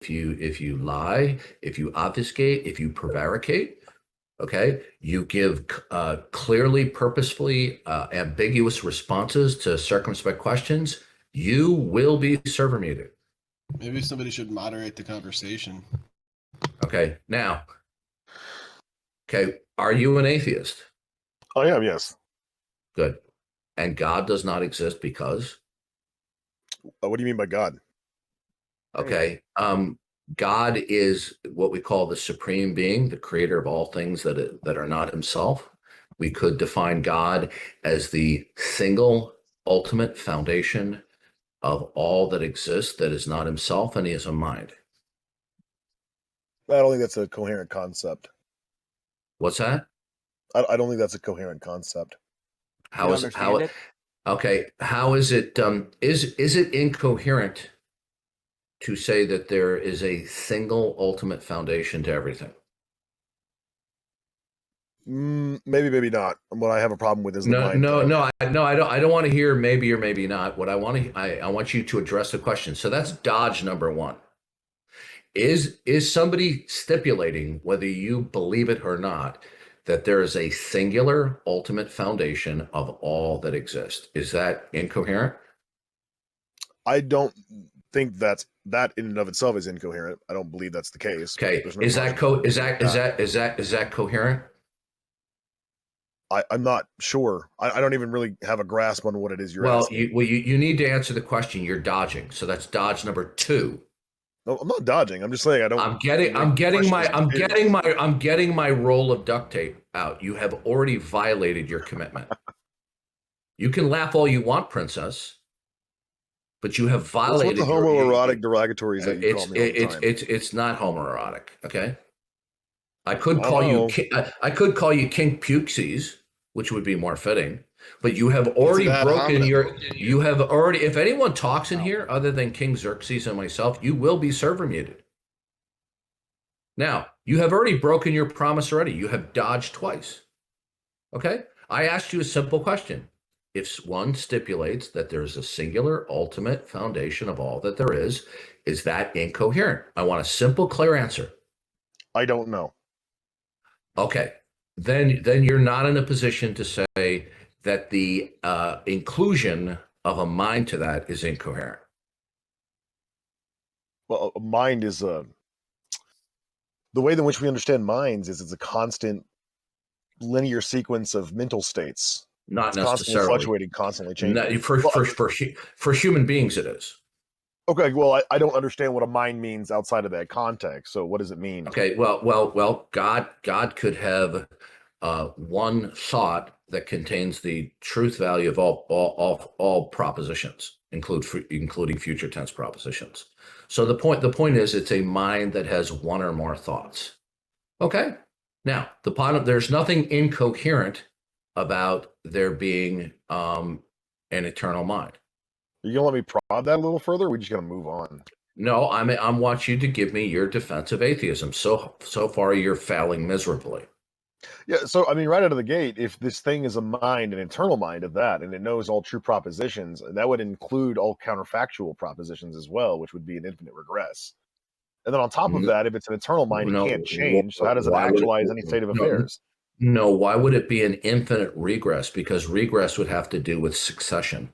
if you lie, if you obfuscate, if you prevaricate, okay, you give clearly, purposefully ambiguous responses to circumspect questions, you will be server muted. Maybe somebody should moderate the conversation. Okay, now, okay, are you an atheist? I am, yes. Good. And God does not exist because? What do you mean by God? Okay. God is what we call the supreme being, the creator of all things that are not himself. We could define God as the single ultimate foundation of all that exists that is not himself, and he is a mind. I don't think that's a coherent concept. What's that? I don't think that's a coherent concept. How is it? How? Okay. How is it? Is it incoherent to say that there is a single ultimate foundation to everything? Maybe, maybe not. What I have a problem with is the No, mind no, thing. no. I don't want to hear maybe or maybe not. What I want to, I want you to address the question. So that's dodge number one. Is somebody stipulating, whether you believe it or not, that there is a singular ultimate foundation of all that exists? Is that incoherent? I don't think that in and of itself is incoherent. I don't believe that's the case. Okay. There's no Is that coherent? I'm not sure. I don't even really have a grasp on what it is you're asking. You need to answer the question. You're dodging. So that's dodge number two. No, I'm not dodging. I'm just saying I don't. I'm getting my roll of duct tape out. You have already violated your commitment. You can laugh all you want, princess, but you have violated. What's the homoerotic derogatories that you call me all the time? It's not homoerotic. Okay. I could call you kink pukesies, which would be more fitting. But you have already broken if anyone talks in here other than King Xerxes and myself, you will be server muted. Now, you have already broken your promise already. You have dodged twice. Okay? I asked you a simple question. If one stipulates that there's a singular ultimate foundation of all that there is that incoherent? I want a simple, clear answer. I don't know. Okay. Then you're not in a position to say that the inclusion of a mind to that is incoherent. Well, a mind is the way in which we understand minds is it's a constant linear sequence of mental states. Not it's necessarily constantly fluctuating, constantly changing. For human beings, it is. Okay, well, I don't understand what a mind means outside of that context. So, what does it mean? Okay, well, God could have one thought that contains the truth value of all propositions, including future tense propositions. So the point is, it's a mind that has one or more thoughts. Okay. Now, there's nothing incoherent about there being an eternal mind. Are you gonna let me prod that a little further? Or are we just gonna move on? No, I want you to give me your defense of atheism. So far, you're failing miserably. Yeah, so I mean, right out of the gate, if this thing is a mind, an internal mind of that, and it knows all true propositions, that would include all counterfactual propositions as well, which would be an infinite regress. And then on top of that, if it's an internal mind, it can't change. So how does it actualize any state of affairs? No, why would it be an infinite regress? Because regress would have to do with succession.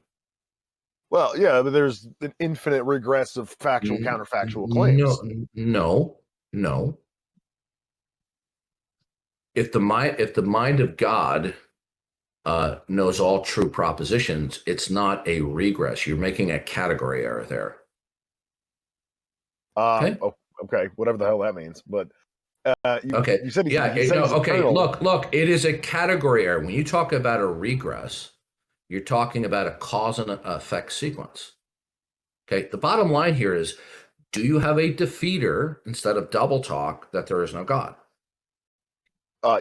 Well, yeah, but there's an infinite regress of factual, counterfactual claims. No. If the mind of God knows all true propositions, it's not a regress. You're making a category error there. Okay, whatever the hell that means. But you said Look, it is a category error. When you talk about a regress, you're talking about a cause and effect sequence. Okay, the bottom line here is, do you have a defeater instead of double talk that there is no God?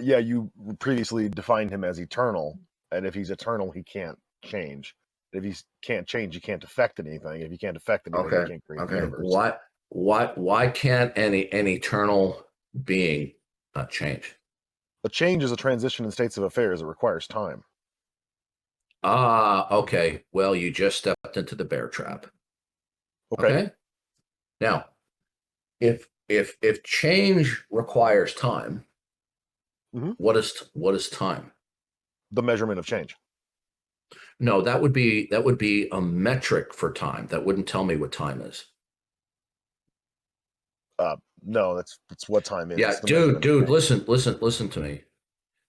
Yeah, you previously defined him as eternal, and if he's eternal, he can't change. If he can't change, he can't affect anything. If he can't affect anything, he can't create the universe. Why can't an eternal being change? A change is a transition in states of affairs. It requires time. Okay. Well, you just stepped into the bear trap. Okay. Now, if change requires time, Mhm. what is time? The measurement of change. No, that would be a metric for time. That wouldn't tell me what time is. No, that's what time is. Yeah, It's the measurement of dude, change. listen to me.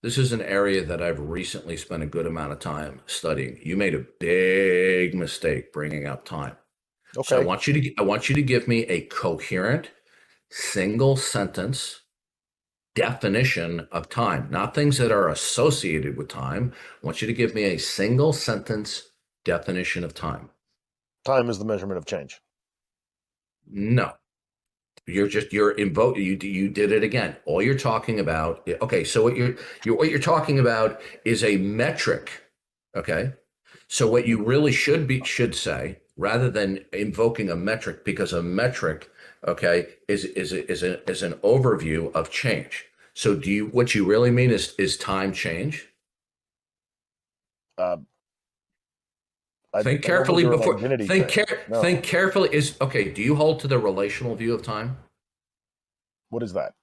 This is an area that I've recently spent a good amount of time studying. You made a big mistake bringing up time. So Okay. I want you to give me a coherent, single sentence definition of time, not things that are associated with time. I want you to give me a single sentence definition of time. Time is the measurement of change. No. You're invoking you did it again. All you're talking about, okay, so what you're talking about is a metric. Okay. So what you really should say, rather than invoking a metric, because a metric, okay, is an overview of change. So what you really mean is time change? Uh, Think I don't carefully measure an before identity change. No. think carefully. Is okay, do you hold to the relational view of time? What is that?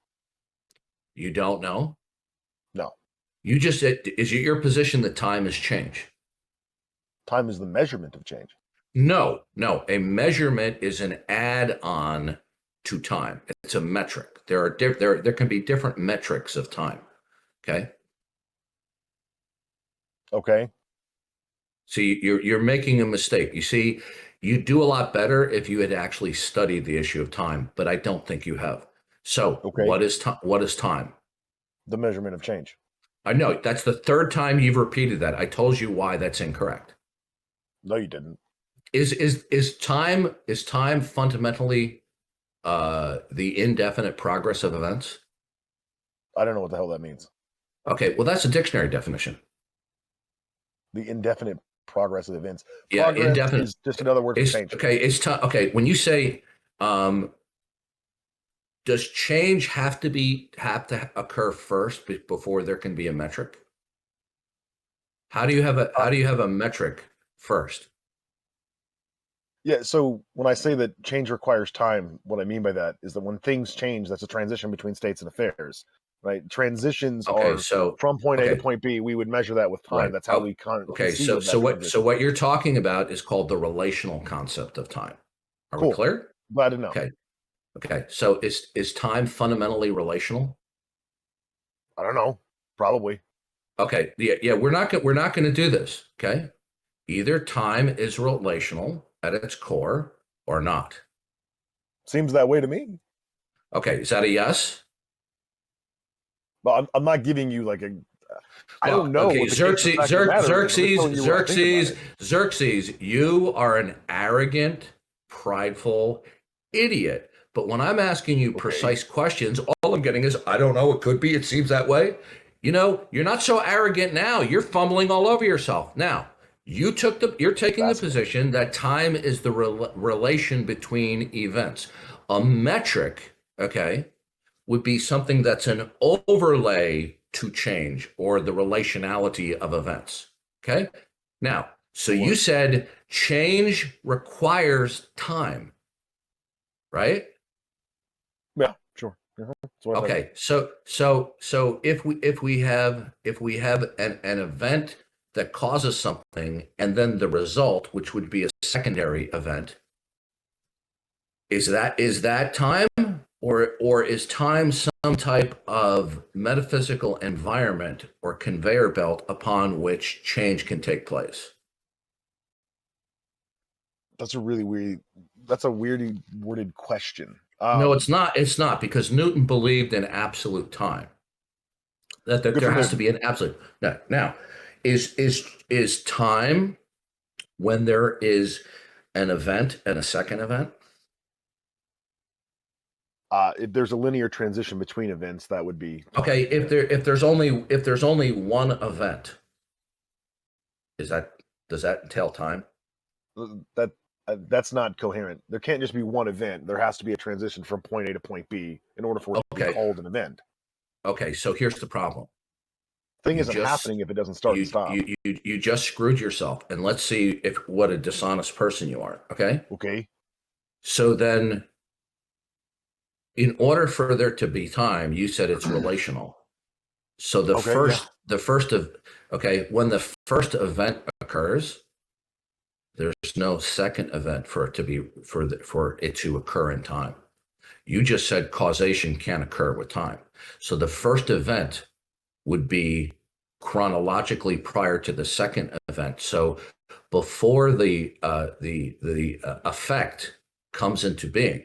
You don't know? No. You just said, is it your position that time is change? Time is the measurement of change. No. A measurement is an add-on to time. It's a metric. There can be different metrics of time. Okay. Okay. So you're making a mistake. You see, you do a lot better if you had actually studied the issue of time, but I don't think you have. So Okay. what is time? What is time? The measurement of change. I know that's the third time you've repeated that. I told you why that's incorrect. No, you didn't. Is time fundamentally the indefinite progress of events? I don't know what the hell that means. Okay, well that's a dictionary definition. The indefinite progress of events. Yeah, Progress indefinite is just another word for change. Okay, it's time. Okay, when you say, does change have to occur first before there can be a metric? How do you have a metric first? Yeah, so when I say that change requires time, what I mean by that is that when things change, that's a transition between states and affairs, right? Transitions Okay, are so from point A to okay, point B. We would measure that with time. right. That's how Oh, we okay, conceive of that transition. so what you're talking about is called the relational concept of time. Are we Cool. clear? Glad to know. Okay. So is time fundamentally relational? I don't know. Probably. Okay. Yeah. We're not going to do this. Okay. Either time is relational at its core or not. Seems that way to me. Okay. Is that a yes? But I'm not giving you like a. I don't know. Okay. What the case of the fact of the matter is. I'm just telling you what I think about it. Xerxes, you are an arrogant, prideful idiot. But when I'm asking you precise questions, all I'm getting is, I don't know. It could be. It seems that way. You know, you're not so arrogant now. You're fumbling all over yourself. Now, you're taking the position that time is the relation between events. A metric, okay, would be something that's an overlay to change or the relationality of events. Okay. Now, so you said change requires time, right? Yeah, sure. Okay. So if we have an event that causes something and then the result, which would be a secondary event, is that time? Or is time some type of metaphysical environment or conveyor belt upon which change can take place? That's a weirdly worded question. No, it's not. It's not, because Newton believed in absolute time. That there has to be an absolute. Now, is time when there is an event and a second event? If there's a linear transition between events, that would be time. Okay. If there's only one event, does that entail time? That's not coherent. There can't just be one event. There has to be a transition from point A to point B in order for it to be called an event. Okay, so here's the problem. Thing isn't happening if it doesn't start and stop. You just screwed yourself, and let's see what a dishonest person you are. Okay. Okay. So then, In order for there to be time, you said it's relational. So the first of when the first event occurs, there's no second event for it to be for it to occur in time. You just said causation can't occur with time. So the first event would be chronologically prior to the second event. So before the effect comes into being,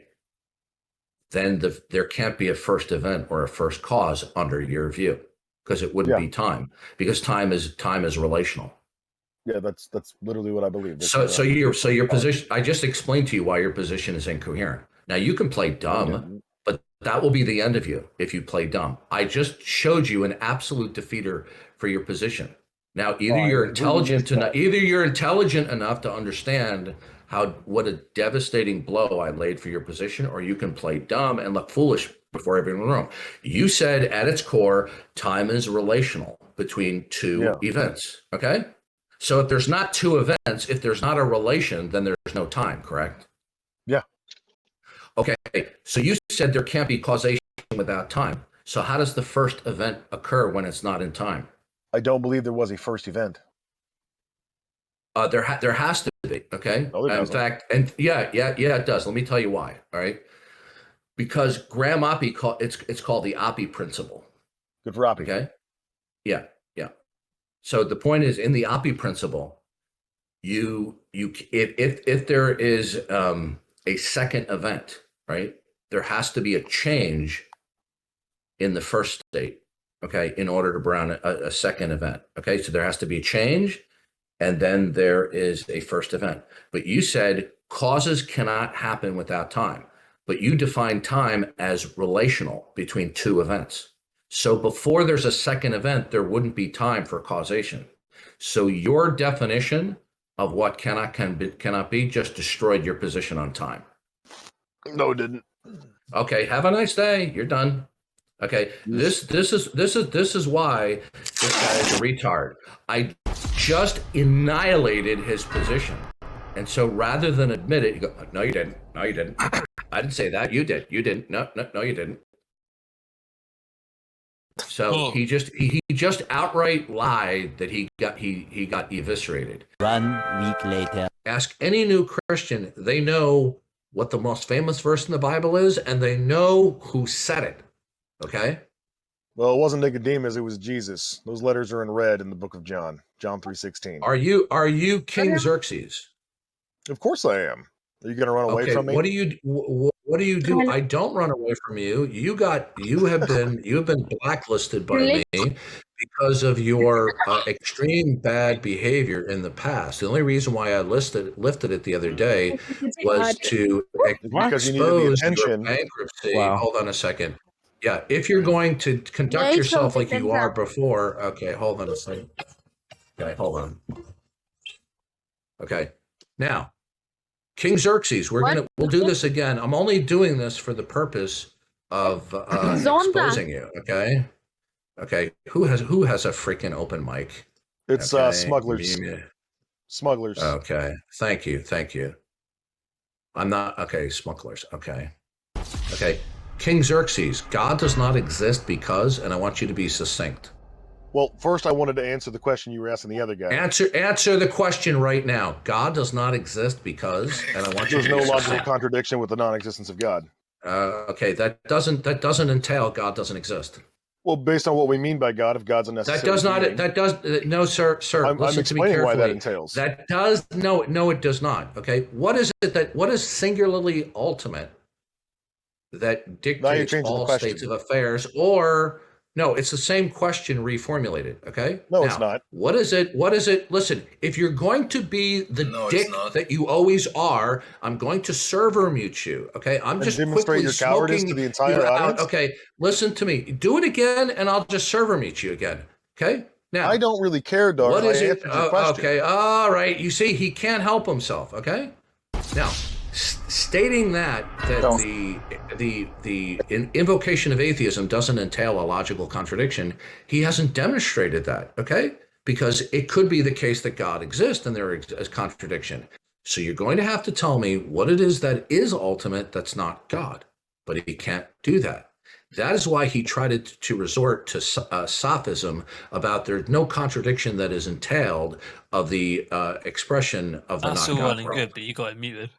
then there can't be a first event or a first cause under your view, because it wouldn't be time, because time is relational. Yeah, that's literally what I believe. So your position, I just explained to you why your position is incoherent. Now you can play dumb, but that will be the end of you if you play dumb. I just showed you an absolute defeater for your position. Now either you're intelligent enough to understand what a devastating blow I laid for your position, or you can play dumb and look foolish before everyone in the room. You said at its core, time is relational between two events. Okay. So if there's not two events, if there's not a relation, then there's no time, correct? Yeah. Okay. So you said there can't be causation without time. So how does the first event occur when it's not in time? I don't believe there was a first event. There has to be. Okay. No, in fact, and it does. Let me tell you why. All right. Because Graham Oppie it's called the Oppie principle. Good for Oppie. Okay. Yeah. So the point is, in the Oppie principle, if there is a second event, right, there has to be a change in the first state, okay, in order to bring a second event. Okay, so there has to be a change, and then there is a first event. But you said causes cannot happen without time, but you define time as relational between two events. So before there's a second event, there wouldn't be time for causation. So your definition of what cannot be just destroyed your position on time. No, it didn't. Okay, have a nice day. You're done. Okay, this is why this guy is a retard. I just annihilated his position, and so rather than admit it, you go, "No, you didn't. No, you didn't. I didn't say that. You did. You didn't. No, you didn't." So he just outright lied that he got eviscerated. 1 week later. Ask any new Christian; they know what the most famous verse in the Bible is, and they know who said it. Okay. Well, it wasn't Nicodemus; it was Jesus. Those letters are in red in the book of John, John 3:16. Are you King Xerxes? Of course I am. Are you going to run away from me? What do you do? I don't run away from you. You have been blacklisted by me because of your extreme bad behavior in the past. The only reason why I lifted it the other day was to expose your bankruptcy. Wow. Hold on a second. Yeah, if you're going to conduct yourself like you are before, okay, hold on a second. Okay, hold on. Okay, now. King Xerxes, we'll do this again. I'm only doing this for the purpose of exposing you. Okay. Who has a freaking open mic? It's smugglers. Smugglers. Okay. Thank you. I'm not smugglers. Okay. King Xerxes, God does not exist because, and I want you to be succinct. Well, first I wanted to answer the question you were asking the other guy. Answer the question right now. God does not exist because, and I want you to be There's no logical contradiction with the non-existence of God. Okay, that doesn't entail God doesn't exist. Well, based on what we mean by God, if God's a necessary no, sir. I'm explaining why that entails. No, it does not. Okay, what is singularly ultimate that dictates all states of affairs, or no, it's the same question reformulated, okay? No, it's not. What is it? Listen, if you're going to be the dick that you always are, I'm going to server mute you, okay? I'm just demonstrate your cowardice to the entire audience? Okay, listen to me. Do it again, and I'll just server mute you again, okay? Now, I don't really care, Darth. What is it? Question. Okay, all right. You see, he can't help himself, okay? Now, stating that the invocation of atheism doesn't entail a logical contradiction, he hasn't demonstrated that, okay? Because it could be the case that God exists and there is a contradiction. So you're going to have to tell me what it is that is ultimate that's not God. but he can't do that. That is why he tried to resort to sophism about there's no contradiction that is entailed of the expression of the That's not all well God and good, but you got it muted.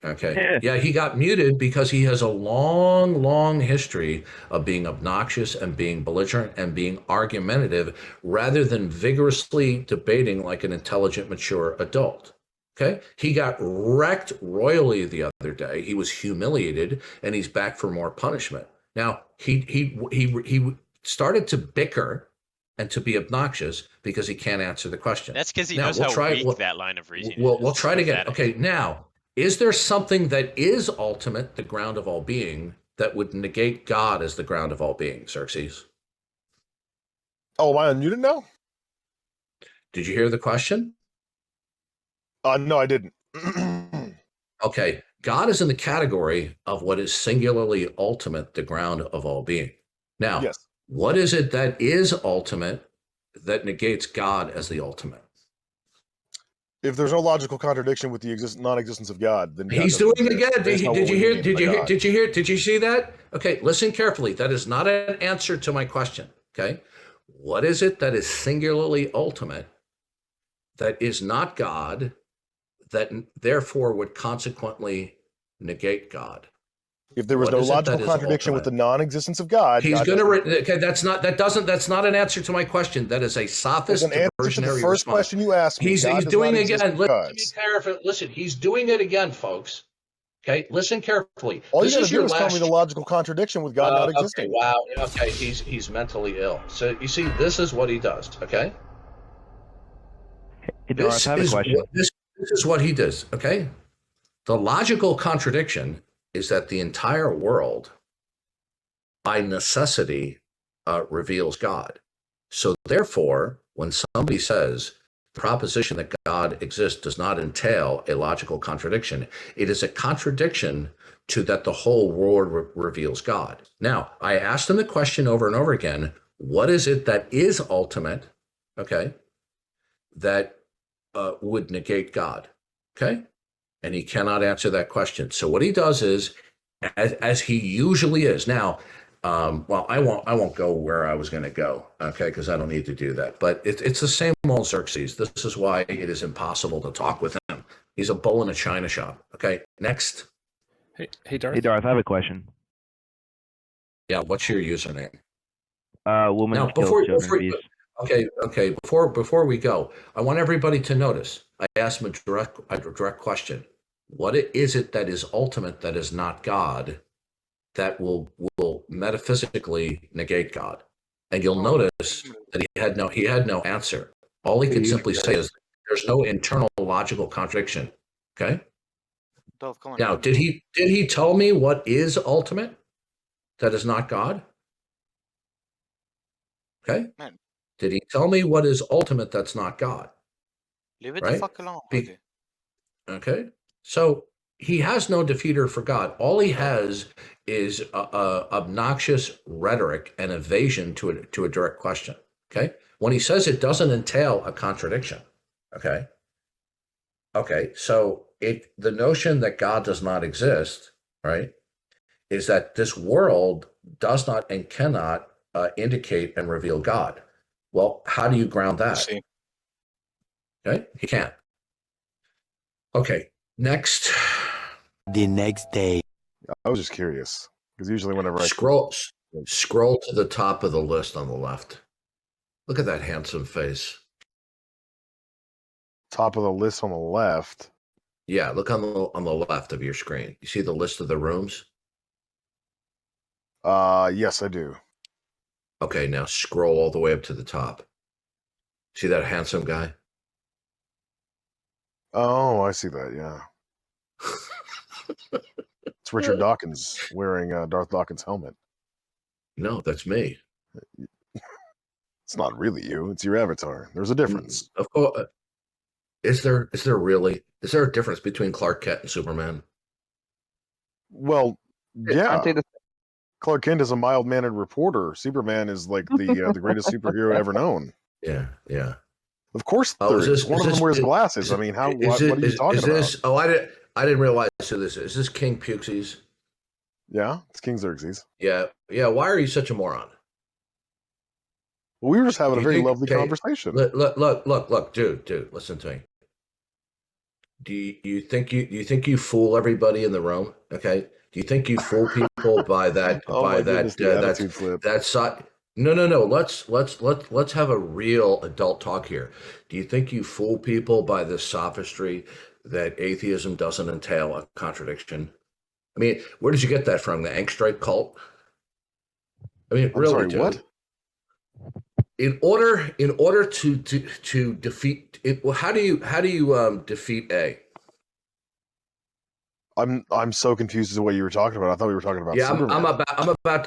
Okay. Yeah, he got muted because he has a long, long history of being obnoxious and being belligerent and being argumentative rather than vigorously debating like an intelligent, mature adult. Okay. He got wrecked royally the other day. He was humiliated and he's back for more punishment. Now, he started to bicker and to be obnoxious because he can't answer the question. That's because he Now, knows we'll how try, weak we'll, that line of reasoning is. we'll try it again. Pathetic. Okay, now, is there something that is ultimate, the ground of all being, that would negate God as the ground of all being, Xerxes? Oh, am I unmuted now? Did you hear the question? No, I didn't. Okay, God is in the category of what is singularly ultimate, the ground of all being. Now, Yes. what is it that is ultimate that negates God as the ultimate? If there's no logical contradiction with the non-existence of God, then God He's doesn't doing it exist. again. Based Did on you what we hear? mean Did by you hear? God. Did you hear? Did you see that? Okay, listen carefully. That is not an answer to my question. Okay, what is it that is singularly ultimate, that is not God, that therefore would consequently negate God? If there was What no is it logical that is contradiction with the ultimate? non-existence of God, He's God going doesn't to. Okay, that's not an answer to my question. That is a As sophist an answer to the diversionary first response. question you asked me, He's God does doing not it exist again. Let me because. clarify. Listen, he's doing it again, folks. Okay, listen carefully. All you This got to is your do is tell me last. the logical contradiction with God not Okay, existing. wow. Okay, he's mentally ill. So you see, this is what he does. Okay, Hey, Darth, I have a question. this is what he does. Okay, the logical contradiction is that the entire world, by necessity, reveals God. So therefore, when somebody says the proposition that God exists does not entail a logical contradiction, it is a contradiction to that the whole world reveals God. Now, I asked him the question over and over again, what is it that is ultimate, okay, that would negate God, okay? And he cannot answer that question. So what he does is, as he usually is. Now, well, I won't go where I was going to go, okay, because I don't need to do that. But it's the same old Xerxes. This is why it is impossible to talk with him. He's a bull in a china shop. Okay, next. Hey, Darth. Hey, Darth, I have a question. Yeah, what's your username? Woman Now, kills before children. okay, before we go, I want everybody to notice. I asked him a direct question. What is it that is ultimate that is not God, that will metaphysically negate God? And you'll notice that he had no answer. All he could simply say is there's no internal logical contradiction. Okay. Darth, come on. Now, did he tell me what is ultimate that is not God? Okay. Man. Did he tell me what is ultimate that's not God? Leave it Right? the fuck alone. Okay. Okay. So he has no defeater for God. All he has is obnoxious rhetoric and evasion to a direct question. Okay. When he says it doesn't entail a contradiction. Okay. Okay. So the notion that God does not exist, right, is that this world does not and cannot indicate and reveal God. Well, how do you ground that? See. Okay. He can't. Okay. Next. The next day. I was just curious because usually whenever I Scroll to the top of the list on the left. Look at that handsome face. top of the list on the left. Yeah, look on the left of your screen. You see the list of the rooms? Yes, I do. Okay, now scroll all the way up to the top. See that handsome guy? Oh, I see that. Yeah, it's Richard Dawkins wearing Darth Dawkins' helmet. No, that's me. It's not really you. It's your avatar. There's a difference. Of course. Is there really? Is there a difference between Clark Kent and Superman? Well, yeah. Aren't they the Clark Kent is a mild-mannered reporter. Superman is like the greatest superhero ever known. Yeah, yeah. Of course, Oh, is this- one is of this- them wears is- glasses. I mean, what are you talking is about? this? Oh, I didn't realize who this is. Is this King Pukesies? Yeah, it's King Xerxes. Yeah. Why are you such a moron? Well, we were just having Do a you very think- lovely okay, conversation. Look, dude, listen to me. Do you think you fool everybody in the room? Okay. Do you think you fool people by that Oh my goodness, the attitude flip. that side? No. Let's have a real adult talk here. Do you think you fool people by this sophistry that atheism doesn't entail a contradiction? I mean, where did you get that from? The Angstrike cult? I mean, I'm really, sorry, dude. what? In order to defeat it, well, how do you defeat A? I'm so confused as to what you were talking about. I thought we were talking about Yeah, Superman.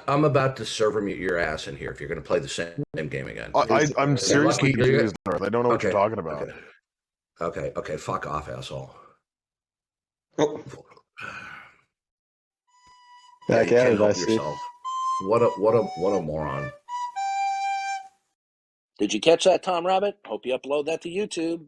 I'm about to server mute your ass in here if you're going to play the same game again. I'm seriously lucky- confused, Darth. I don't know what you're talking about. Okay, fuck off, asshole. Oh, Yeah, back you at can't it, I help see. yourself. What a moron. Did you catch that, Tom Rabbit? Hope you upload that to YouTube.